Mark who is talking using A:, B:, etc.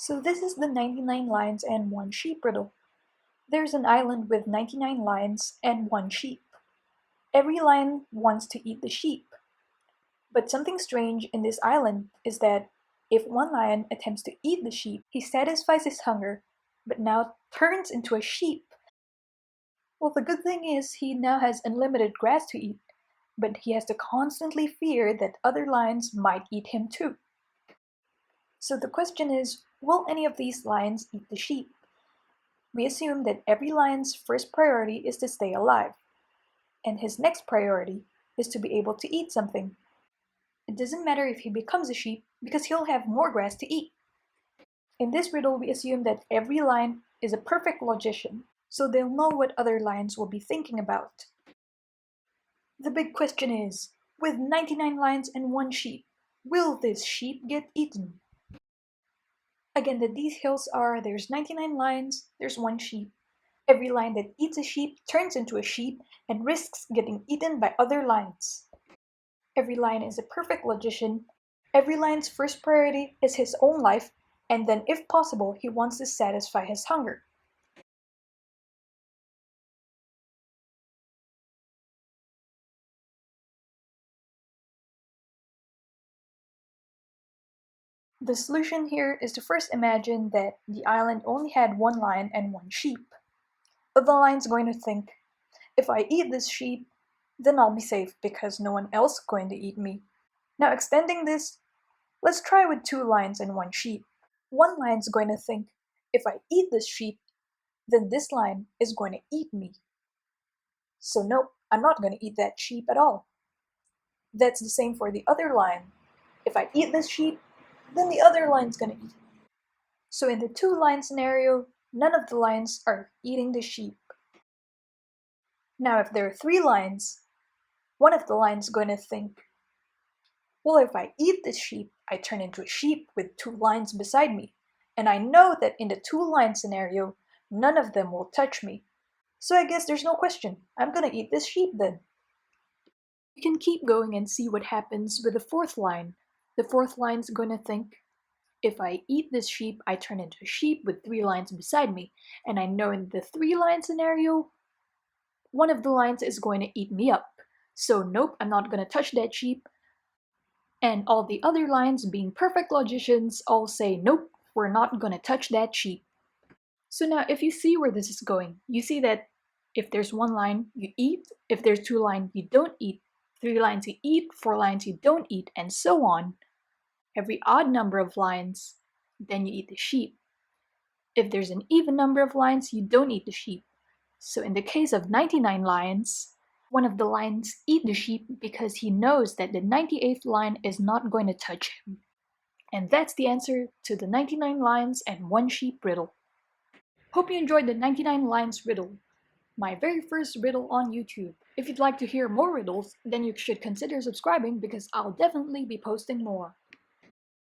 A: So this is the 99 lions and 1 sheep riddle. There's an island with 99 lions and 1 sheep. Every lion wants to eat the sheep. But something strange in this island is that if one lion attempts to eat the sheep, he satisfies his hunger, but now turns into a sheep. Well, the good thing is he now has unlimited grass to eat, but he has to constantly fear that other lions might eat him too. So the question is, will any of these lions eat the sheep? We assume that every lion's first priority is to stay alive, and his next priority is to be able to eat something. It doesn't matter if he becomes a sheep because he'll have more grass to eat. In this riddle, we assume that every lion is a perfect logician, so they'll know what other lions will be thinking about. The big question is, with 99 lions and 1 sheep, will this sheep get eaten? Again, the details are there's 99 lions, there's 1 sheep. Every lion that eats a sheep turns into a sheep and risks getting eaten by other lions. Every lion is a perfect logician. Every lion's first priority is his own life, and then if possible, he wants to satisfy his hunger. The solution here is to first imagine that the island only had 1 lion and 1 sheep. The lion's going to think, if I eat this sheep, then I'll be safe because no one else is going to eat me. Now extending this, let's try with 2 lions and 1 sheep. One lion's going to think, if I eat this sheep, then this lion is going to eat me. So nope, I'm not going to eat that sheep at all. That's the same for the other lion. If I eat this sheep, then the other lion's going to eat me. So in the 2 lion scenario, none of the lions are eating the sheep. Now if there are 3 lions, one of the lions is going to think, well, if I eat this sheep, I turn into a sheep with 2 lions beside me, and I know that in the 2 lion scenario, none of them will touch me. So I guess there's no question, I'm gonna eat this sheep then. You can keep going and see what happens with the 4th lion. The 4th lion's gonna think, if I eat this sheep, I turn into a sheep with 3 lions beside me, and I know in the 3 lion scenario, one of the lions is going to eat me up. So nope, I'm not gonna touch that sheep. And all the other lions, being perfect logicians, all say, nope, we're not gonna touch that sheep. So now if you see where this is going, you see that if there's 1 lion, you eat. If there's 2 lions, you don't eat. 3 lions you eat, 4 lions you don't eat, and so on. Every odd number of lions, then you eat the sheep. If there's an even number of lions, you don't eat the sheep. So in the case of 99 lions, one of the lions eat the sheep because he knows that the 98th lion is not going to touch him. And that's the answer to the 99 lions and 1 sheep riddle. Hope you enjoyed the 99 lions riddle, my very first riddle on YouTube. If you'd like to hear more riddles, then you should consider subscribing because I'll definitely be posting more.